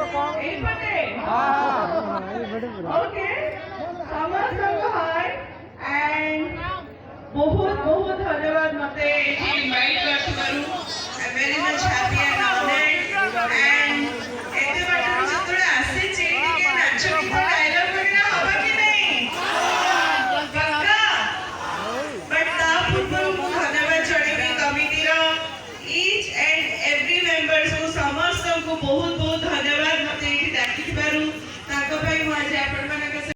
ଏଇପଟେ ଓକେ ସମସ୍ତଙ୍କୁ high and ବହୁତ ବହୁତ ଧନ୍ୟବାଦ ମତେ ଏଠି ଇନଭାଇଟ୍ କରିଥିବାରୁ I very much happy and honoured and ଏତେ ବାଟରୁ ଯେତେବେଳେ ଆସିଛି ଟିକେ ନାଚ ଗୀତ ଡାଇଲଗ୍ ବଗେରା ହବ କି ନାହିଁ ପକ୍କା ବଟ୍ ତା ପୂର୍ବରୁ ମୁଁ ଧନ୍ୟବାଦ ଜଣେଇବି କମିଟିର ଇଚ୍ ଆଣ୍ଡ ଏଭ୍ରି ମେମ୍ବର୍ସକୁ ସମସ୍ତଙ୍କୁ ବହୁତ